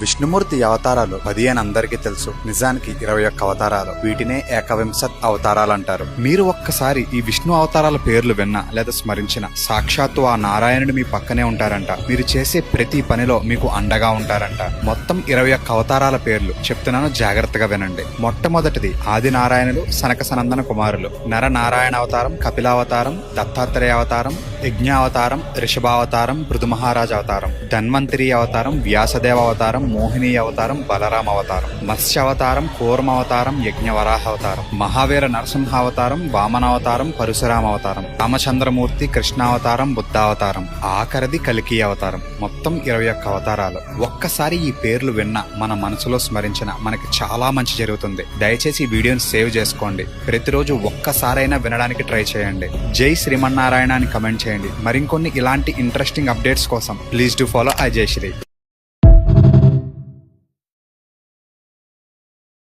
విష్ణుమూర్తి అవతారాలు 10 అని అందరికీ తెలుసు. నిజానికి 21 అవతారాలు. వీటినే ఏకవింశత్ అవతారాలు అంటారు. మీరు ఒక్కసారి ఈ విష్ణు అవతారాల పేర్లు విన్నా లేదా స్మరించిన సాక్షాత్తు ఆ నారాయణుడు మీ పక్కనే ఉంటారంట. మీరు చేసే ప్రతి పనిలో మీకు అండగా ఉంటారంట. మొత్తం 21 అవతారాల పేర్లు చెప్తున్నాను, జాగ్రత్తగా వినండి. మొట్టమొదటిది ఆది నారాయణులు, సనక సనందన కుమారులు. నర నారాయణ అవతారం, కపిలావతారం, దత్తాత్రేయ అవతారం, యజ్ఞావతారం, రిషభావతారం, పృథుమహారాజ అవతారం, ధన్వంతరి అవతారం, వ్యాసదేవ అవతారం, మోహిని అవతారం, బలరామ అవతారం, మత్స్య అవతారం, కూర్మ అవతారం, యజ్ఞవరాహ అవతారం, మహావీర నరసింహ అవతారం, వామనావతారం, పరశురామ అవతారం, రామచంద్రమూర్తి, కృష్ణావతారం, బుద్ధావతారం, ఆఖరిది కల్కి అవతారం. మొత్తం 21 అవతారాలు. ఒక్కసారి ఈ పేర్లు విన్నా, మన మనసులో స్మరించిన మనకి చాలా మంచి జరుగుతుంది. దయచేసి ఈ వీడియోని సేవ్ చేసుకోండి. ప్రతిరోజు ఒక్కసారైనా వినడానికి ట్రై చేయండి. జై శ్రీమన్నారాయణ అని కమెంట్ చేయండి. మరికొన్ని ఇలాంటి ఇంట్రెస్టింగ్ అప్డేట్స్ కోసం ప్లీజ్ డూ ఫాలో జై శ్రీ.